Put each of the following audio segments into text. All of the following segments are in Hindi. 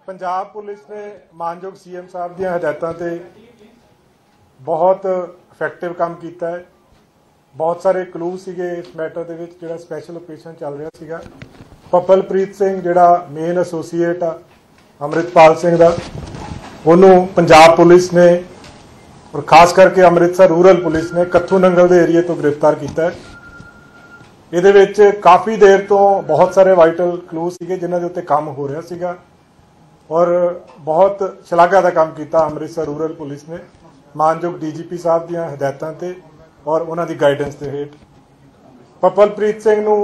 पंजाब पुलिस ने मानयोग सीएम साहब दी हदायतों ते बहुत इफेक्टिव काम किया है। बहुत सारे क्लू सीगे इस मैटर दे विच जिहड़ा स्पैशल ऑपरेशन चल रहा सीगा। पपलप्रीत सिंह जिहड़ा मेन एसोसीएट आ अमृतपाल सिंह दा, उन्होंने पंजाब पुलिस ने और खास करके अमृतसर रूरल पुलिस ने कत्थू नंगल के एरिए तो गिरफ्तार किया है। ਇਹਦੇ ਵਿੱਚ काफ़ी देर तो बहुत सारे वाइटल क्लू सीगे जिन्हां दे उत्ते काम हो रहा सीगा और बहुत शलाघा का काम किया अमृतसर रूरल पुलिस ने मानयोग डीजीपी साहब दी हदायतों ते और उन्हां दी गाइडेंस के हेठ। पपलप्रीत सिंह नूं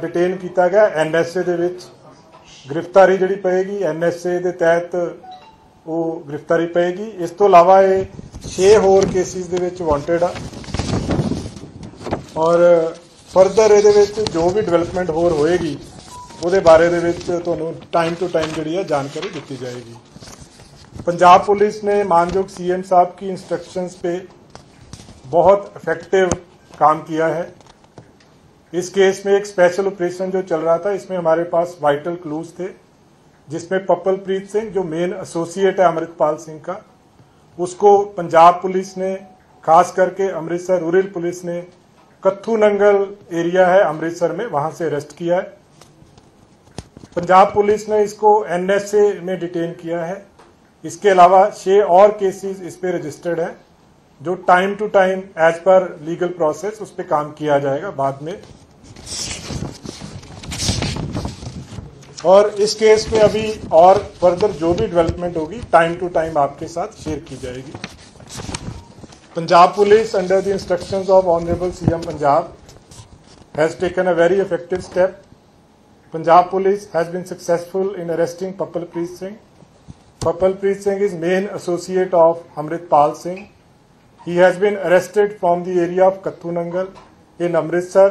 डिटेन किया गया NSA दे विच। गिरफ्तारी जिहड़ी पएगी NSA दे तहत वो गिरफ्तारी पएगी। इस तो इलावा ये 6 होर केसिस दे विच वांटेड आ और फरदर ये जो भी डिवेलपमेंट होर होएगी वो बारे टाइम टू टाइम जी जानकारी दी जाएगी। पंजाब पुलिस ने मानयोग सीएम साहब की इंस्ट्रक्शंस पे बहुत इफेक्टिव काम किया है। इस केस में एक स्पेशल ऑपरेशन जो चल रहा था, इसमें हमारे पास वाइटल क्लूज थे, जिसमें पपलप्रीत सिंह जो मेन एसोसिएट है अमृतपाल सिंह का, उसको पंजाब पुलिस ने खास करके अमृतसर रूरल पुलिस ने कत्थू नंगल एरिया है अमृतसर में, वहां से अरेस्ट किया है। पंजाब पुलिस ने इसको NSA में डिटेन किया है। इसके अलावा 6 और केसेस इस पे रजिस्टर्ड हैं जो time to time as per legal process उस पर काम किया जाएगा बाद में। और इस केस में अभी और फर्दर जो भी डेवलपमेंट होगी टाइम टू टाइम आपके साथ शेयर की जाएगी। Punjab Police, under the instructions of Honorable CM Punjab, has taken a very effective step. Punjab Police has been successful in arresting Pupalpreet Singh. Pupalpreet Singh is main associate of Amritpal Singh. He has been arrested from the area of Kathu Nangal in Amritsar,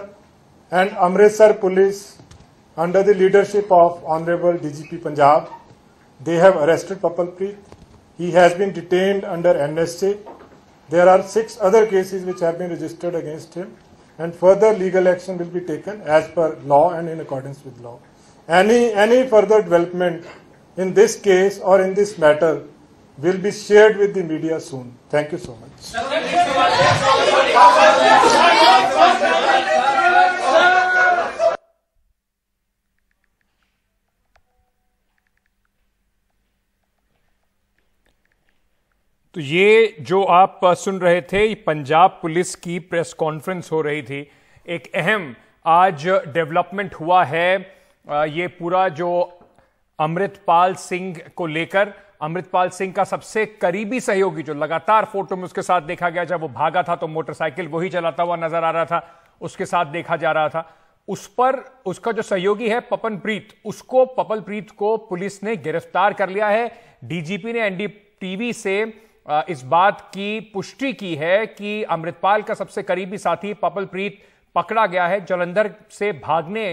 and Amritsar Police, under the leadership of Honorable DGP Punjab, they have arrested Pupalpreet. He has been detained under NSA. There are 6 other cases which have been registered against him, and further legal action will be taken as per law and in accordance with law. Any further development in this case or in this matter will be shared with the media soon. Thank you so much. तो ये जो आप सुन रहे थे, पंजाब पुलिस की प्रेस कॉन्फ्रेंस हो रही थी। एक अहम आज डेवलपमेंट हुआ है। ये पूरा जो अमृतपाल सिंह को लेकर, अमृतपाल सिंह का सबसे करीबी सहयोगी जो लगातार फोटो में उसके साथ देखा गया, जब वो भागा था तो मोटरसाइकिल वही चलाता हुआ नजर आ रहा था, उसके साथ देखा जा रहा था। उस पर उसका जो सहयोगी है पपलप्रीत को पुलिस ने गिरफ्तार कर लिया है। डीजीपी ने NDTV से इस बात की पुष्टि की है कि अमृतपाल का सबसे करीबी साथी पपलप्रीत पकड़ा गया है। जालंधर से भागने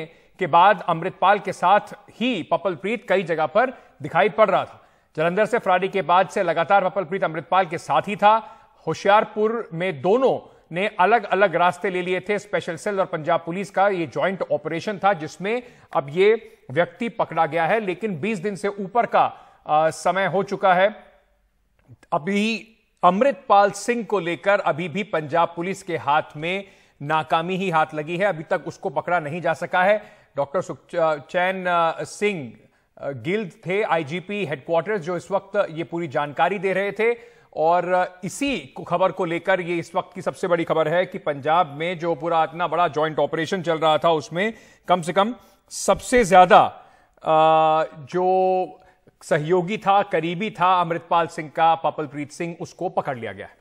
के बाद अमृतपाल के साथ ही पपलप्रीत कई जगह पर दिखाई पड़ रहा था। जालंधर से फरारी के बाद से लगातार पपलप्रीत अमृतपाल के साथ ही था। होशियारपुर में दोनों ने अलग अलग रास्ते ले लिए थे। स्पेशल सेल और पंजाब पुलिस का ये जॉइंट ऑपरेशन था, जिसमें अब ये व्यक्ति पकड़ा गया है। लेकिन 20 दिन से ऊपर का समय हो चुका है। अभी अमृतपाल सिंह को लेकर अभी भी पंजाब पुलिस के हाथ में नाकामी ही हाथ लगी है। अभी तक उसको पकड़ा नहीं जा सका है। डॉक्टर सुखचैन सिंह गिल्ड थे IGP हेडक्वार्टर्स, जो इस वक्त ये पूरी जानकारी दे रहे थे। और इसी खबर को लेकर ये इस वक्त की सबसे बड़ी खबर है कि पंजाब में जो पूरा इतना बड़ा जॉइंट ऑपरेशन चल रहा था, उसमें कम से कम सबसे ज्यादा जो सहयोगी था, करीबी था अमृतपाल सिंह का, पपलप्रीत सिंह, उसको पकड़ लिया गया है।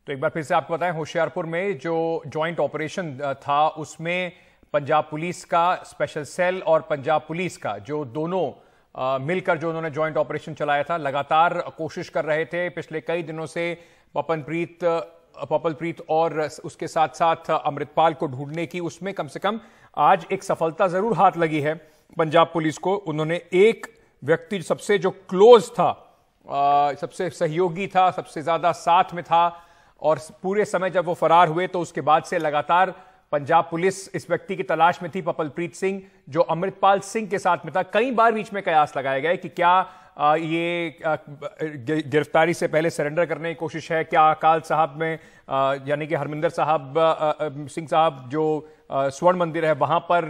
तो एक बार फिर से आपको बताएं, होशियारपुर में जो जॉइंट ऑपरेशन था उसमें पंजाब पुलिस का स्पेशल सेल और पंजाब पुलिस का जो दोनों मिलकर जो उन्होंने जॉइंट ऑपरेशन चलाया था, लगातार कोशिश कर रहे थे पिछले कई दिनों से पपलप्रीत और उसके साथ साथ अमृतपाल को ढूंढने की। उसमें कम से कम आज एक सफलता जरूर हाथ लगी है पंजाब पुलिस को। उन्होंने एक व्यक्ति सबसे जो क्लोज था, सबसे सहयोगी था, सबसे ज्यादा साथ में था, और पूरे समय जब वो फरार हुए तो उसके बाद से लगातार पंजाब पुलिस इस व्यक्ति की तलाश में थी, पपलप्रीत सिंह, जो अमृतपाल सिंह के साथ में था। कई बार बीच में कयास लगाए गए कि क्या ये गिरफ्तारी से पहले सरेंडर करने की कोशिश है, क्या अकाल साहब में यानी कि हरमिंदर साहब सिंह साहब जो स्वर्ण मंदिर है वहां पर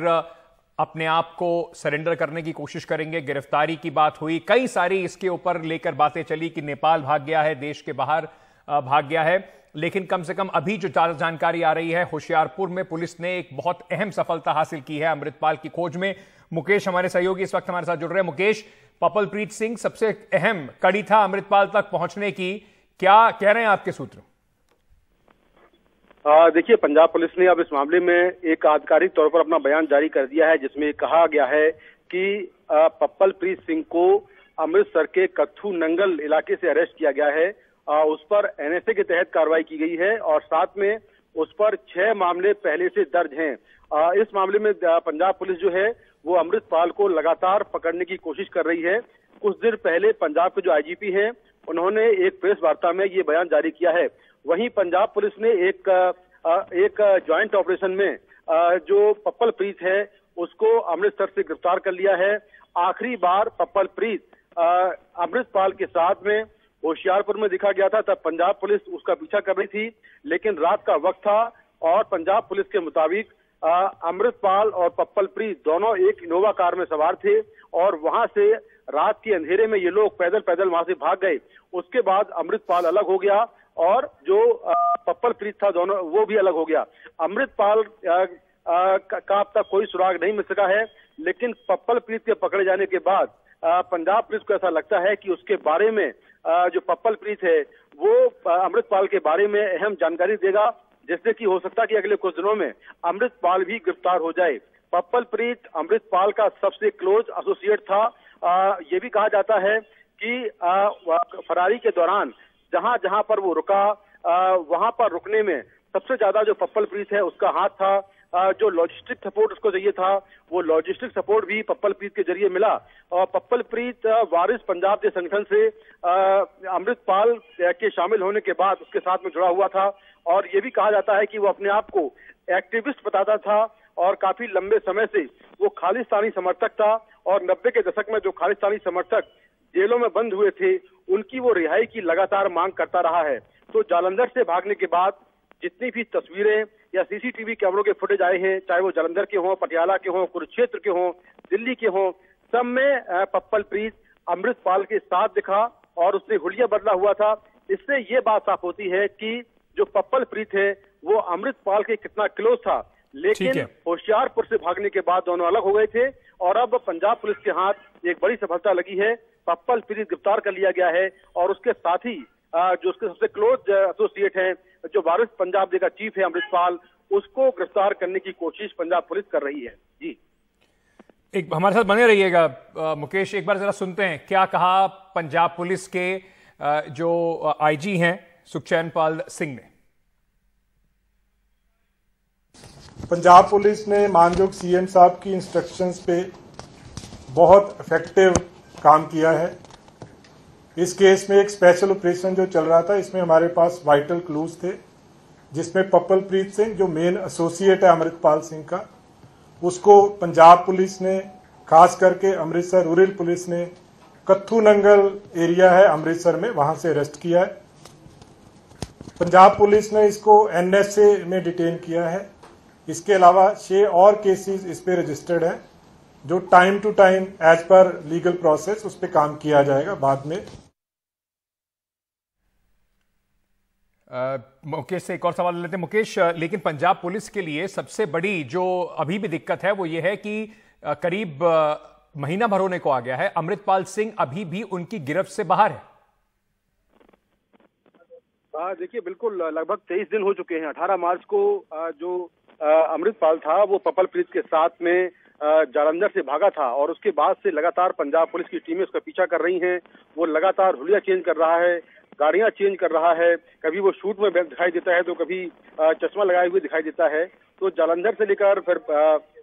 अपने आप को सरेंडर करने की कोशिश करेंगे। गिरफ्तारी की बात हुई, कई सारी इसके ऊपर लेकर बातें चली कि नेपाल भाग गया है, देश के बाहर भाग गया है। लेकिन कम से कम अभी जो जानकारी आ रही है, होशियारपुर में पुलिस ने एक बहुत अहम सफलता हासिल की है अमृतपाल की खोज में। मुकेश हमारे सहयोगी इस वक्त हमारे साथ जुड़ रहे हैं। मुकेश, पपलप्रीत सिंह सबसे अहम कड़ी था अमृतपाल तक पहुंचने की, क्या कह रहे हैं आपके सूत्र? देखिए, पंजाब पुलिस ने अब इस मामले में एक आधिकारिक तौर पर अपना बयान जारी कर दिया है, जिसमें कहा गया है कि पपलप्रीत सिंह को अमृतसर के कत्थू नंगल इलाके से अरेस्ट किया गया है। उस पर एनएसए के तहत कार्रवाई की गई है और साथ में उस पर 6 मामले पहले से दर्ज हैं। इस मामले में पंजाब पुलिस जो है वो अमृतपाल को लगातार पकड़ने की कोशिश कर रही है। कुछ देर पहले पंजाब के जो आईजीपी हैं उन्होंने एक प्रेस वार्ता में ये बयान जारी किया है। वहीं पंजाब पुलिस ने एक ज्वाइंट ऑपरेशन में जो पपलप्रीत है उसको अमृतसर से गिरफ्तार कर लिया है। आखिरी बार पपलप्रीत अमृतपाल के साथ में होशियारपुर में दिखा गया था, तब पंजाब पुलिस उसका पीछा कर रही थी, लेकिन रात का वक्त था और पंजाब पुलिस के मुताबिक अमृतपाल और पपलप्रीत दोनों एक इनोवा कार में सवार थे और वहां से रात के अंधेरे में ये लोग पैदल पैदल वहां से भाग गए। उसके बाद अमृतपाल अलग हो गया और जो पपलप्रीत था दोनों वो भी अलग हो गया। अमृतपाल का अब तक कोई सुराग नहीं मिल सका है, लेकिन पपलप्रीत के पकड़े जाने के बाद पंजाब पुलिस को ऐसा लगता है कि उसके बारे में जो पपलप्रीत है वो अमृतपाल के बारे में अहम जानकारी देगा, जिससे कि हो सकता है कि अगले कुछ दिनों में अमृतपाल भी गिरफ्तार हो जाए। पपलप्रीत अमृतपाल का सबसे क्लोज एसोसिएट था। ये भी कहा जाता है कि फरारी के दौरान जहां जहां पर वो रुका वहां पर रुकने में सबसे ज्यादा जो पपलप्रीत है उसका हाथ था। जो लॉजिस्टिक सपोर्ट उसको चाहिए था वो लॉजिस्टिक सपोर्ट भी पपलप्रीत के जरिए मिला और पपलप्रीत वारिस पंजाब के संगठन से अमृतपाल के शामिल होने के बाद उसके साथ में जुड़ा हुआ था और ये भी कहा जाता है कि वो अपने आप को एक्टिविस्ट बताता था और काफी लंबे समय से वो खालिस्तानी समर्थक था और 90 के दशक में जो खालिस्तानी समर्थक जेलों में बंद हुए थे उनकी वो रिहाई की लगातार मांग करता रहा है। तो जालंधर से भागने के बाद जितनी भी तस्वीरें या सीसीटीवी कैमरों के फुटेज आए हैं, चाहे वो जालंधर के हों, पटियाला के हों, कुरुक्षेत्र के हों, दिल्ली के हों, सब में पपलप्रीत अमृतपाल के साथ दिखा और उसने हुलिया बदला हुआ था। इससे ये बात साफ होती है कि जो पपलप्रीत है वो अमृतपाल के कितना क्लोज था, लेकिन होशियारपुर से भागने के बाद दोनों अलग हो गए थे और अब पंजाब पुलिस के हाथ एक बड़ी सफलता लगी है। पपलप्रीत गिरफ्तार कर लिया गया है और उसके साथ ही जो उसके सबसे क्लोज एसोसिएट है, जो वारिस पंजाब डे का चीफ है अमृतपाल, उसको गिरफ्तार करने की कोशिश पंजाब पुलिस कर रही है। जी, एक हमारे साथ बने रहिएगा मुकेश। एक बार जरा सुनते हैं क्या कहा पंजाब पुलिस के जो आईजी हैं सुखचैन पाल सिंह ने। पंजाब पुलिस ने मानयोग सीएम साहब की इंस्ट्रक्शंस पे बहुत इफेक्टिव काम किया है। इस केस में एक स्पेशल ऑपरेशन जो चल रहा था, इसमें हमारे पास वाइटल क्लूज थे, जिसमें पपलप्रीत सिंह जो मेन एसोसिएट है अमृतपाल सिंह का, उसको पंजाब पुलिस ने, खास करके अमृतसर रूरल पुलिस ने कत्थू नंगल एरिया है अमृतसर में, वहां से अरेस्ट किया है। पंजाब पुलिस ने इसको एनएसए में डिटेन किया है। इसके अलावा 6 और केसेस इस पे रजिस्टर्ड हैं, जो time to time as per legal process उस पर काम किया जाएगा बाद में। मुकेश से एक और सवाल लेते हैं। मुकेश, लेकिन पंजाब पुलिस के लिए सबसे बड़ी जो अभी भी दिक्कत है वो ये है कि करीब महीना भर होने को आ गया है, अमृतपाल सिंह अभी भी उनकी गिरफ्त से बाहर है। देखिए, बिल्कुल लगभग 23 दिन हो चुके हैं। 18 मार्च को जो अमृतपाल था वो पपलप्रीत के साथ में जालंधर से भागा था और उसके बाद से लगातार पंजाब पुलिस की टीमें उसका पीछा कर रही हैं। वो लगातार हुलिया चेंज कर रहा है, गाड़ियां चेंज कर रहा है, कभी वो शूट में दिखाई देता है तो कभी चश्मा लगाए हुए दिखाई देता है। तो जालंधर से लेकर फिर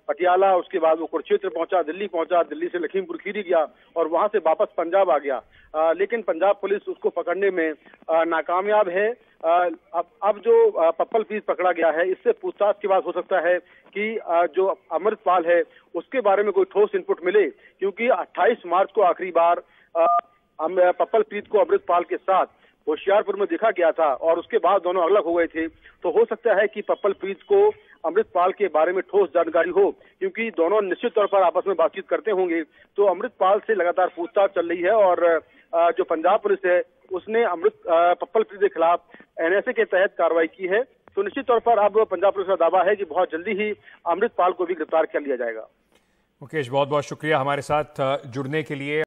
पटियाला, उसके बाद वो कुरुक्षेत्र पहुंचा, दिल्ली से लखीमपुर खीरी गया और वहां से वापस पंजाब आ गया। लेकिन पंजाब पुलिस उसको पकड़ने में नाकामयाब है अब जो पप्पल प्रीत पकड़ा गया है, इससे पूछताछ के बाद हो सकता है कि जो अमृतपाल है उसके बारे में कोई ठोस इनपुट मिले, क्योंकि 28 मार्च को आखिरी बार पप्पल प्रीत को अमृतपाल के साथ होशियारपुर में देखा गया था और उसके बाद दोनों अलग हो गए थे। तो हो सकता है कि पप्पल प्रीत को अमृतपाल के बारे में ठोस जानकारी हो, क्योंकि दोनों निश्चित तौर पर आपस में बातचीत करते होंगे। तो अमृतपाल से लगातार पूछताछ चल रही है और जो पंजाब पुलिस है उसने पप्पल प्रीत के खिलाफ एनएसए के तहत कार्रवाई की है। तो निश्चित तौर पर अब पंजाब पुलिस का दावा है कि बहुत जल्दी ही अमृतपाल को भी गिरफ्तार कर लिया जाएगा। मुकेश, बहुत बहुत शुक्रिया हमारे साथ जुड़ने के लिए।